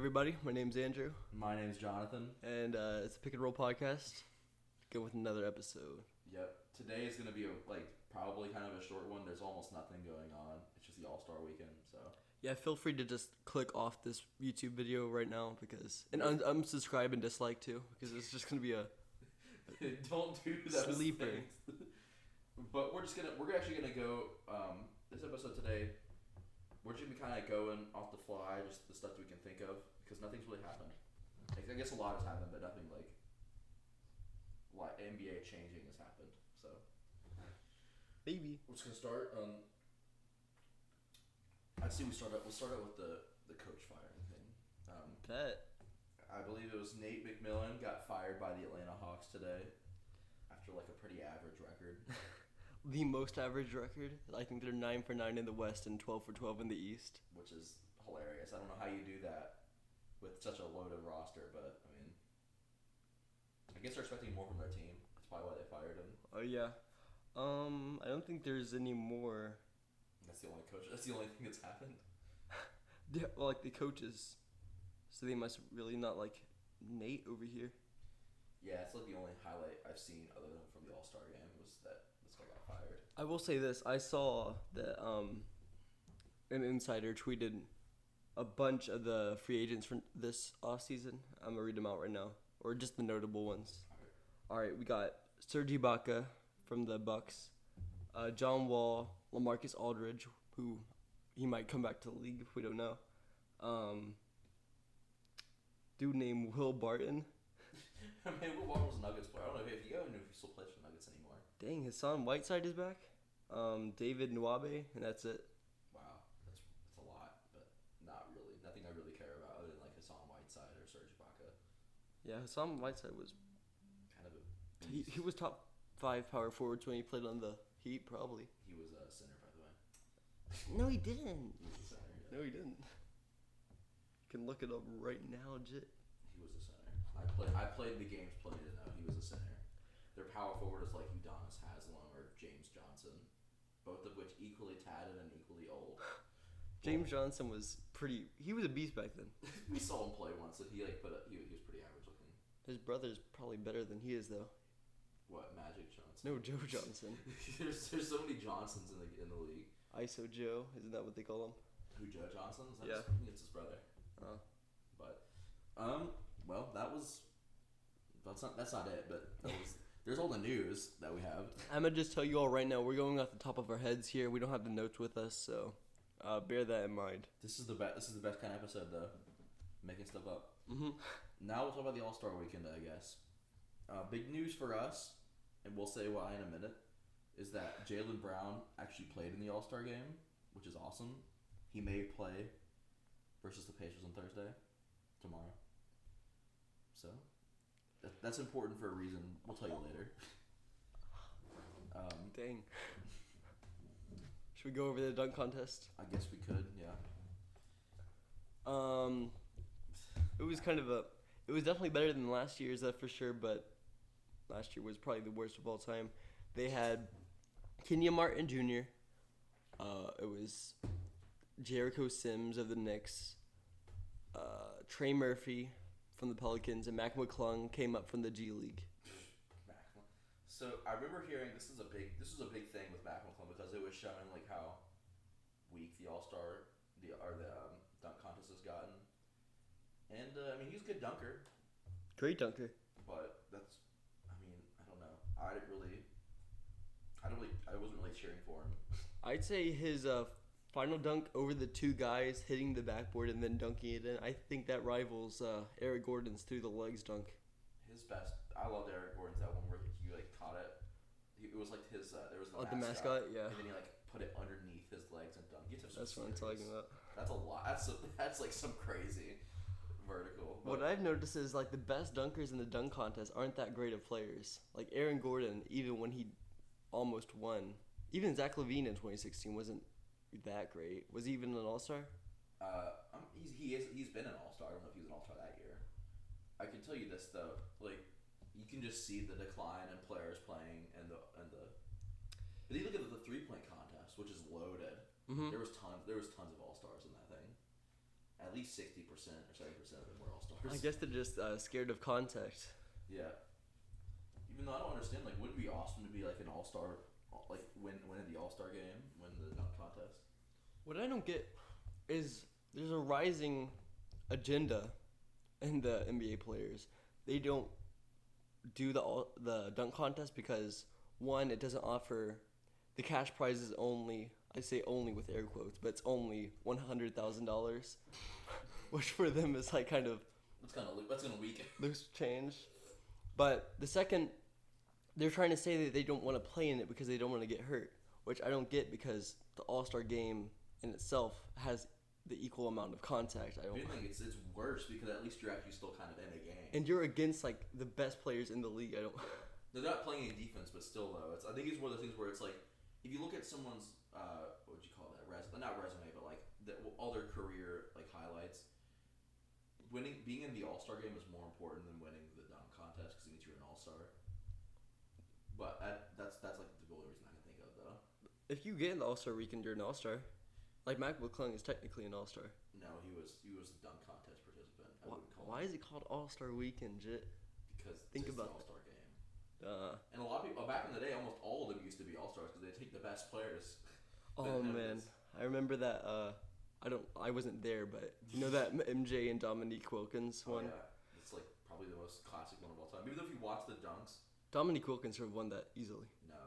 Everybody, my name's Andrew, My name's Jonathan. and it's a Pick and Roll podcast. Go with another episode. Yep. Today is gonna be probably kind of a short one. There's almost nothing going on. It's just the All-Star weekend, so. Yeah, feel free to just click off this YouTube video right now and unsubscribe and dislike too, because it's just gonna be a Don't do those sleeper. things. But we're actually gonna go this episode today. We're just gonna be kind of going off the fly, just the stuff that we can think of, because nothing's really happened. I guess a lot has happened, but nothing like NBA changing has happened. So Maybe. we're just gonna start. I'd say we'll start out with the coach firing thing. Bet. I believe it was Nate McMillan got fired by the Atlanta Hawks today after like a pretty average record. The most average record. I think they're 9 for 9 in the West and 12 for 12 in the East. Which is hilarious. I don't know how you do that with such a loaded roster, but I mean, I guess they're expecting more from their team. That's probably why they fired him. Oh yeah. I don't think there's any more. That's the only coach. That's the only thing that's happened. Well, like the coaches, so they must really not like Nate over here. Yeah, it's like the only highlight I've seen other than from the All-Star game was that this guy got fired. I will say this: I saw that an insider tweeted a bunch of the free agents from this offseason. I'm gonna read them out right now, or just the notable ones. All right, we got Serge Ibaka from the Bucks, John Wall, LaMarcus Aldridge, who he might come back to the league if we don't know. Dude named Will Barton. I mean, Will Barton was a Nuggets player. I don't know if he still plays for Nuggets anymore. Dang, Hassan Whiteside is back. David Nwabe, and that's it. Wow, that's a lot, but not really. Nothing I really care about other than like Hassan Whiteside or Serge Ibaka. Yeah, Hassan Whiteside was Kind of a he was top 5 power forwards when he played on the Heat, probably. He was a center, by the way. No, he didn't. He was a center. Yeah. No, he didn't. You can look it up right now, Jit. He was a center. I played the games played to know he was a center. Their power forward is like Udonis Haslam or James Johnson, both of which equally tatted and equally old. James Johnson was pretty. He was a beast back then. We saw him play once, and he was pretty average looking. His brother's probably better than he is, though. What, Magic Johnson? No, Joe Johnson. there's so many Johnsons in the league. ISO Joe, isn't that what they call him? Who, Joe Johnson? Yeah. I think it's his brother. Oh. But, well, that's not it. But there's all the news that we have. I'm gonna just tell you all right now. We're going off the top of our heads here. We don't have the notes with us, so bear that in mind. This is the best kind of episode though, making stuff up. Mhm. Now we'll talk about the All-Star weekend, I guess. Big news for us, and we'll say why in a minute, is that Jaylen Brown actually played in the All-Star game, which is awesome. He may play versus the Pacers on Thursday, tomorrow. So, that's important for a reason. We'll tell you later. Dang. Should we go over the dunk contest? I guess we could, yeah. It was it was definitely better than last year's, that for sure, but last year was probably the worst of all time. They had Kenya Martin Jr., it was Jericho Sims of the Knicks, Trey Murphy from the Pelicans, and Mac McClung came up from the G League. So I remember hearing this was a big thing with Mac McClung because it was showing like how weak the All-Star dunk contest has gotten. And I mean, he's a good dunker, Great dunker. but I don't know. I wasn't really cheering for him. I'd say his final dunk over the two guys hitting the backboard and then dunking it in, I think that rivals Eric Gordon's through the legs dunk. His best. I loved Eric Gordon's that one where he like caught it. It was like his. There was the mascot, yeah. And then he like put it underneath his legs and dunked. That's what I'm talking about. That's a lot. That's like some crazy vertical. What I've noticed is like the best dunkers in the dunk contest aren't that great of players. Like Aaron Gordon, even when he almost won, even Zach LaVine in 2016 wasn't that great. Was he even an All-Star? He's been an All-Star. I don't know if he was an All-Star that year. I can tell you this though, like you can just see the decline in players playing and the. But you look at the 3-point contest, which is loaded. Mm-hmm. There was tons of All-Stars in that thing. And at least 60% or 70% of them were all stars. I guess they're just scared of contact. Yeah. Even though I don't understand, like, wouldn't it be awesome to be like an all-star, like win in the all-star game, win the dunk contest? What I don't get is there's a rising agenda in the NBA players. They don't do the dunk contest because one, it doesn't offer the cash prize is only, I say only with air quotes, but it's only $100,000, which for them is like kind of That's kind of weak. loose change. But the second, they're trying to say that they don't want to play in it because they don't want to get hurt, which I don't get because the All-Star game in itself has the equal amount of contact. I think it's worse because at least you're actually still kind of in a game. And you're against like the best players in the league. I don't. They're not playing any defense, but still though, I think it's one of those things where it's like if you look at someone's what would you call that not resume, but like all their career like highlights. Being in the All-Star game is more important than winning the dunk contest because it means you're an All-Star. But that's like the only reason I can think of though. If you get in the All-Star weekend, you're an All-Star. Like Mac McClung is technically an All-Star. No, he was the dunk contest participant. Why is it called All-Star Weekend, Jit? Because think it's about the All-Star game. And a lot of people back in the day, almost all of them used to be All-Stars because they take the best players. Oh man, I remember that. I wasn't there, but you know that MJ and Dominique Wilkins one. Oh, yeah, it's like probably the most classic one of all time. Even if you watch the dunks. Dominique Wilkins would have won that easily. No,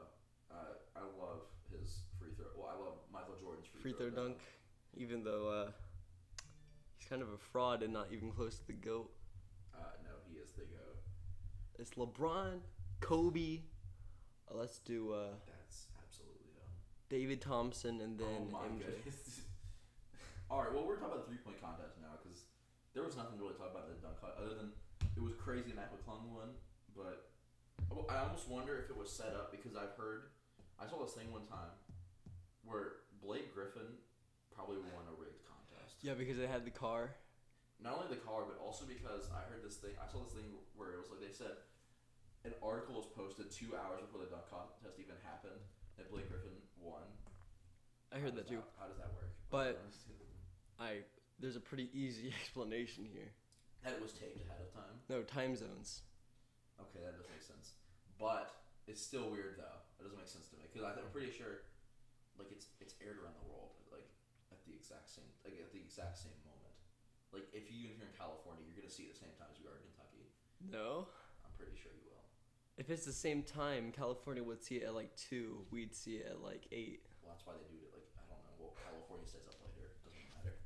I love his free throw. Well, I love Michael Jordan's free throw dunk, even though he's kind of a fraud and not even close to the GOAT. No, he is the GOAT. It's LeBron, Kobe. Let's do. That's absolutely dumb. David Thompson and then MJ. All right, well, we're talking about the 3-point contest now because there was nothing to really talk about the dunk contest other than it was crazy Mac McClung won, but I almost wonder if it was set up because I saw this thing one time where Blake Griffin probably won a rigged contest. Yeah, because they had the car. Not only the car, but also because I saw this thing where it was like they said an article was posted 2 hours before the dunk contest even happened that Blake Griffin won. I heard that too. How does that work? But there's a pretty easy explanation here. That it was taped ahead of time? No, time zones. Okay, that does make sense. But it's still weird though. It doesn't make sense to me because I'm pretty sure, like it's aired around the world like at the exact same moment. Like if you're here in California, you're gonna see it at the same time as we are in Kentucky. No. I'm pretty sure you will. If it's the same time, California would see it at like 2. We'd see it at like 8. Well, that's why they do it. Like I don't know. Well, California stays up later. It doesn't matter.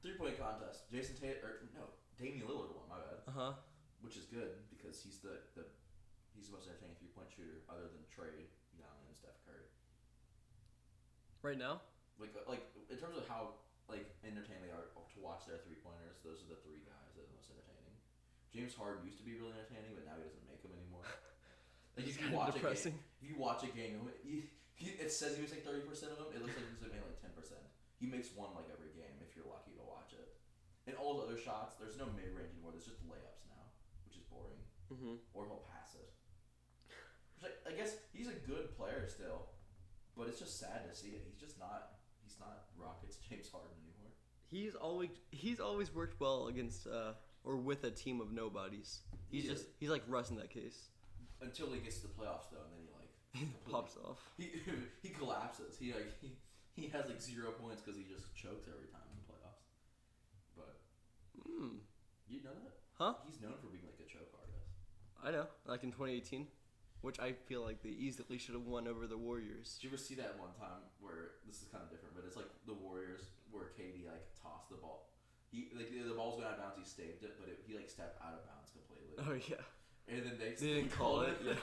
3-point contest. Damian Lillard won. My bad. Which is good because he's the most entertaining 3-point shooter other than Trey Young and Steph Curry. Right now? Like in terms of how like entertaining they are to watch their 3-pointers, those are the 3 guys that are the most entertaining. James Harden used to be really entertaining, but now he doesn't make them anymore. Like if you watch a game, it says he makes like 30% of them. It looks like he's making like 10%. He makes one like every game if you're lucky to watch it. And all the other shots, there's no mid-range anymore. There's just layups now, which is boring. Mm-hmm. Or he'll pass it. Which I guess he's a good player still, but it's just sad to see it. He's not Rockets James Harden anymore. He's always worked well against or with a team of nobodies. He's like Russ in that case. Until he gets to the playoffs though, and then he pops off. He collapses. He has like 0 points because he just chokes every time in the playoffs. But you know that? Huh? He's known for being like a choke artist. I know, like in 2018, which I feel like they easily should have won over the Warriors. Did you ever see that one time where this is kind of different, but it's like the Warriors where KD like tossed the ball. The ball was going out of bounds. He staved it, but he like stepped out of bounds completely. Oh yeah. And then they didn't call it. Yeah.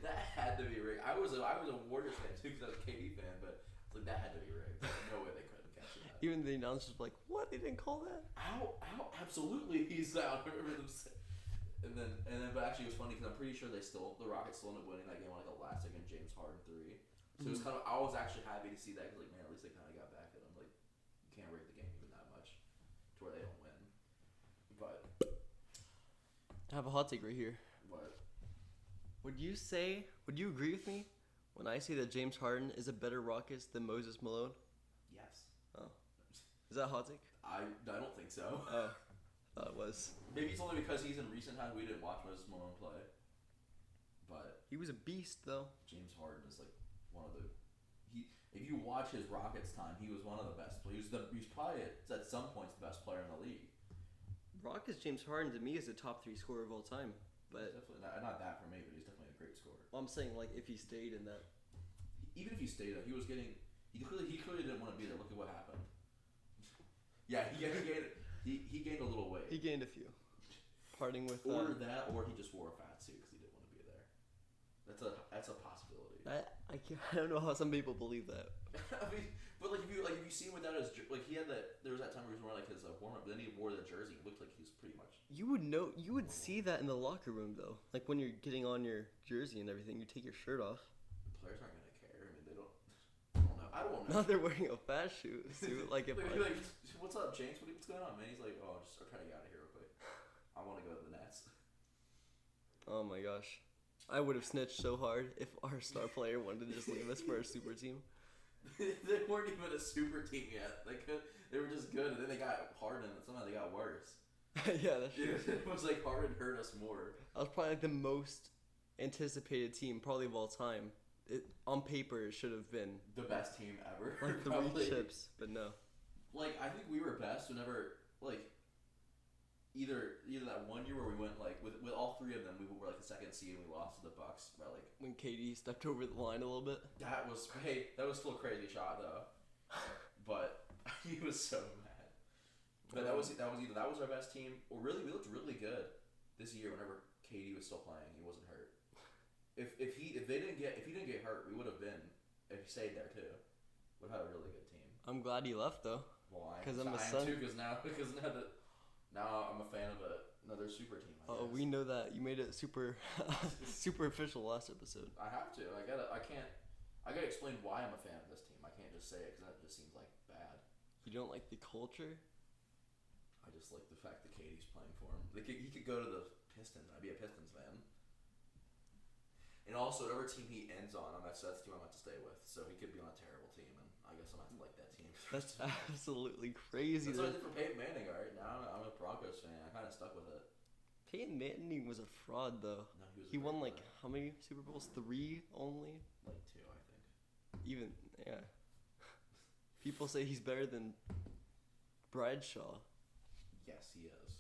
That had to be rigged. I was a Warriors fan too because I was a KD fan, but it's like that had to be rigged. No way they couldn't catch it. Even the announcers were like, "What? They didn't call that?" Ow! Absolutely, he's out. I remember them saying. And then, but actually, it was funny because I'm pretty sure the Rockets still ended up winning that game on like a last second James Harden 3. So it was kind of, I was actually happy to see that because like, man, at least they kind of got back at him. Like, you can't rig the game even that much to where they don't win. But I have a hot take right here. What? Would you agree with me when I say that James Harden is a better Rockets than Moses Malone? Yes. Oh. Is that a hot take? I don't think so. Oh, thought it was. Maybe it's only because he's in recent times we didn't watch Moses Malone play. But He was a beast, though. James Harden is like one of the if you watch his Rockets time, he was one of the best. He was probably at some points the best player in the league. Rockets James Harden to me is a top 3 scorer of all time. But He's definitely not that for me, but he's definitely a great scorer. well, I'm saying like if he stayed in that. Even if he stayed up, he was getting. He clearly didn't want to be there. Look at what happened. Yeah, he gained a little weight. He gained a few. Parting with. Or that, or he just wore a fat suit because he didn't want to be there. That's a possibility. I don't know how some people believe that. I mean, but if you see him without his he had that. There was that time where he was wearing like his warm up, but then he wore the jersey. It looked like he was pretty much. You would see that in the locker room though. Like when you're getting on your jersey and everything, you take your shirt off. The players aren't gonna care. I mean, they don't. I don't know. Now they're wearing a fat suit. Like if like, what's up, James? What's going on, man? He's like, oh, I'm trying to get out of here real quick. I want to go to the Nets. Oh my gosh, I would have snitched so hard if our star player wanted to just leave us for a super team. They weren't even a super team yet. They were just good, and then they got Harden, and somehow they got worse. Yeah, that's true. It was like Harden hurt us more. I was probably like the most anticipated team probably of all time. On paper, it should have been the best team ever. like 3 chips, but no. Like I think we were best whenever either that one year where we went with all 3 of them, we were like the 2nd seed and we lost to the Bucks by like when KD stepped over the line a little bit. That was still a crazy shot though, but he was so mad. But that was our best team. Well, really, we looked really good this year. Whenever KD was still playing, he wasn't hurt. If he didn't get hurt, we would have been. If he stayed there too, would have had a really good team. I'm glad he left though. Well, because I'm a Sun. Because now I'm a fan of another super team. Oh, we know that you made it super official last episode. I have to. I gotta explain why I'm a fan of this team. I can't just say it because that just seems like bad. You don't like the culture? I just like the fact that Katie's playing for him. He could go to the Pistons. I'd be a Pistons fan. And also, whatever team he ends on, that's the team I'm about to stay with. So he could be on a terrible team, and I guess I'm going to have to like that team. That's absolutely crazy. That's what I did for Peyton Manning, alright? Now I'm a Broncos fan. I kind of stuck with it. Peyton Manning was a fraud, though. No, he won, like, how many Super Bowls? 3 only? Like 2, I think. Even, yeah. People say he's better than Bradshaw. Yes, he is.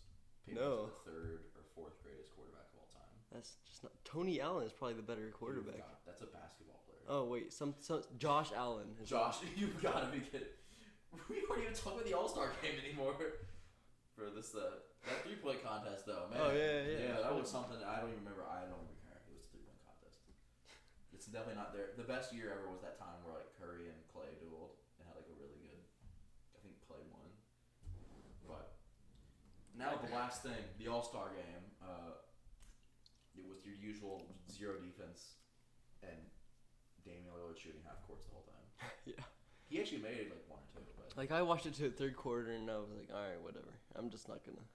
No. Peyton's the 3rd or 4th greatest quarterback of all time. That's just not. Tony Allen is probably the better quarterback. That's a basketball player. Oh wait, some Josh Allen. You've got to be kidding. We weren't even talking about the All-Star game anymore. For this that 3-point contest though, man. Oh yeah. That was something I don't even remember. I don't even care. It was a 3-point contest. It's definitely not there. The best year ever was that time where like Curry and Clay dueled and had like a really good. I think Clay won. But now the last thing, the All-Star game. It was your usual 0 defense, and Damian Lillard shooting half courts the whole time. Yeah. He actually made it like 1 or 2, but like I watched it to the 3rd quarter and I was like, all right, whatever. I'm just not gonna.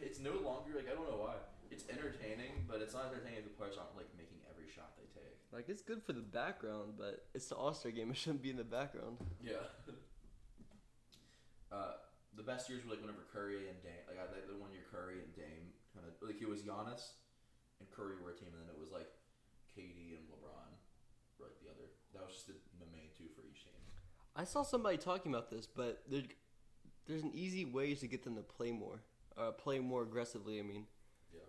It's no longer like I don't know why. It's entertaining, but it's not entertaining if the players aren't like making every shot they take. Like it's good for the background, but it's the All-Star game. It shouldn't be in the background. Yeah. The best years were like whenever Curry and Dame, like the 1 year Curry and Dame kind of like it was Giannis and Curry were a team, and then it was like KD and LeBron were like the other. That was just the main 2 for each team. I saw somebody talking about this, but there's an easy way to get them to play more aggressively. I mean, yeah.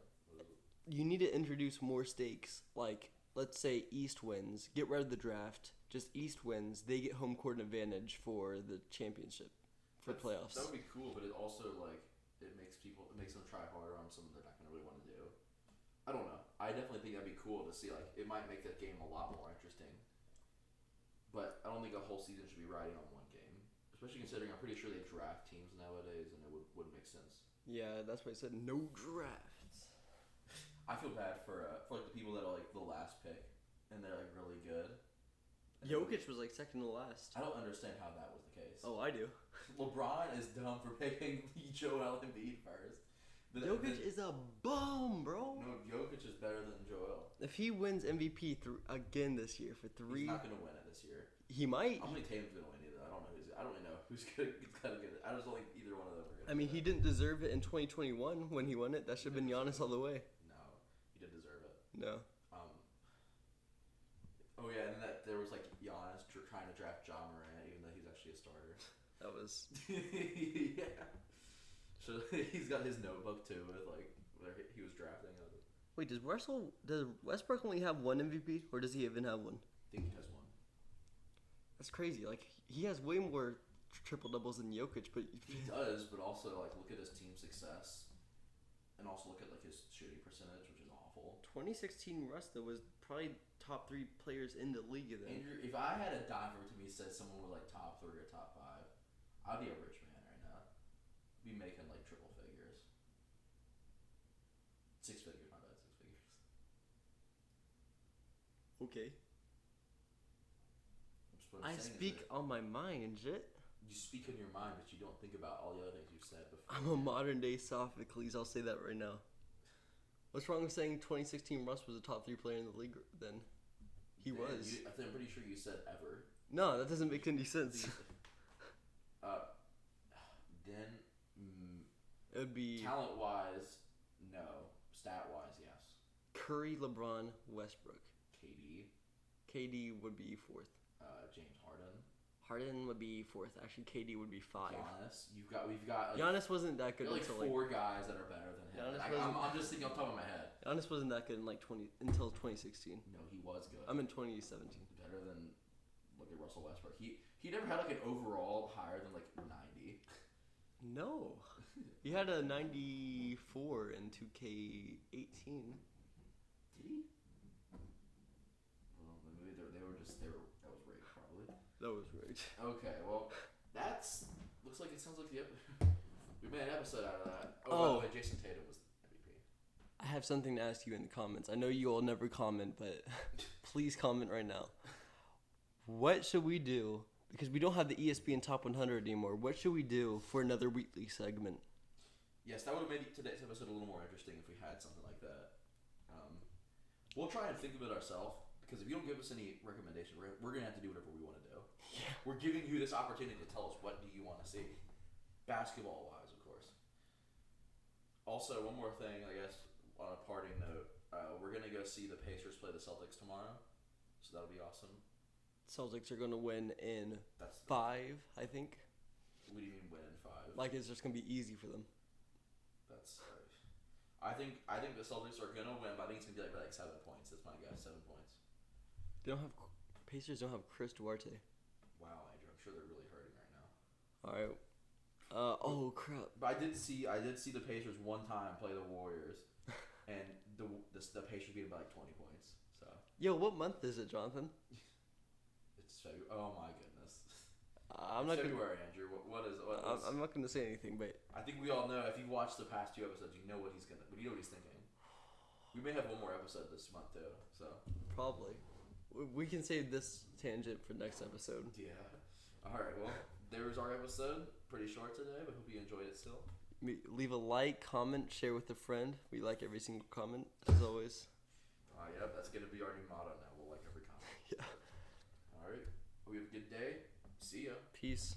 You need to introduce more stakes. Like, let's say East wins, get rid of the draft. Just East wins, they get home court advantage for the championship, for playoffs. That would be cool, but it also like it makes them try harder on something they're not gonna really want to do. I don't know. I definitely think that'd be cool to see. Like, it might make that game a lot more interesting. But I don't think a whole season should be riding on 1 game, especially considering I'm pretty sure they draft teams nowadays, and it wouldn't make sense. Yeah, that's why I said no drafts. I feel bad for like the people that are like the last pick, and they're like really good. Jokic was like 2nd to last. I don't understand how that was the case. Oh, I do. LeBron is dumb for picking Joel Embiid first. Jokic is a bum, bro. No, Jokic is better than Joel. If he wins MVP again this year for 3, he's not gonna win it this year. He might. I don't think Tatum's gonna win either. I don't know. I don't really know who's gonna get it. I just don't think either one of them are gonna. I mean, he didn't deserve it in 2021 when he won it. That should have been Giannis all the way. No, he didn't deserve it. No. Oh yeah, and then there was like Giannis trying to draft Ja Morant, even though he's actually a starter. That was. Yeah. So he's got his notebook too with like where he was drafting. Wait, does Westbrook only have one MVP, or does he even have one? I think he has one. That's crazy. Like, he has way more triple doubles than Jokic, but he does. But also like look at his team success, and also look at like his shooting percentage, which is awful. 2016 Russ though was probably top 3 players in the league then. Andrew, if I had a dime for it to me said someone with like top 3 or top 5, I'd be a rich man right now. Be making like triple figures. 6 figures, my bad, 6 figures. Okay. I saying speak on my mind, shit. You speak on your mind, but you don't think about all the other things you've said before. I'm a modern day Sophocles, I'll say that right now. What's wrong with saying 2016 Russ was a top 3 player in the league then? He was. I'm pretty sure you said ever. No, that doesn't make any sense. Then it would be talent wise, no. Stat wise, yes. Curry, LeBron, Westbrook. KD would be 4th. James Harden. Harden would be 4th. Actually, KD would be 5. Giannis. We've got. Like, Giannis wasn't that good like until 4 guys that are better than him. I'm just thinking off the top of my head. Giannis wasn't that good in until 2016. No, he was good. I'm in 2017. Better than look at Russell Westbrook. He never had like an overall higher than like 90. No, he had a 94 in 2K18. Did he? Well, maybe they were that was rigged probably. That was rigged. Okay, well, looks like it sounds like we made an episode out of that. By the way, Jason Tatum was MVP. I have something to ask you in the comments. I know you all never comment, but please comment right now. What should we do? Because we don't have the ESPN Top 100 anymore. What should we do for another weekly segment? Yes, that would have made today's episode a little more interesting if we had something like that. We'll try and think of it ourselves, because if you don't give us any recommendation, we're going to have to do whatever we want to do. Yeah. We're giving you this opportunity to tell us what do you want to see. Basketball-wise, of course. Also, one more thing, I guess, on a parting note. We're going to go see the Pacers play the Celtics tomorrow, so that'll be awesome. Celtics are going to win in 5, I think. What do you mean win in 5? Like it's just going to be easy for them. That's I think the Celtics are going to win, but I think it's going to be like 7 points. That's my guess, 7 points. Pacers don't have Chris Duarte. Wow, Andrew, I'm sure they're really hurting right now. All right. Oh crap! But I did see the Pacers one time play the Warriors, and the Pacers beat them by like 20 points. So. Yo, what month is it, Jonathan? It's February. Oh my goodness. February, Andrew. I'm not gonna say anything, but I think we all know. If you've watched the past 2 episodes, you know what he's thinking. We may have one more episode this month too. So. Probably. We can save this tangent for next episode. Yeah. All right. Well, there was our episode. Pretty short today, but hope you enjoyed it still. Leave a like, comment, share with a friend. We like every single comment, as always. Yep, that's going to be our new motto now. We'll like every comment. Yeah. All right. We have a good day. See ya. Peace.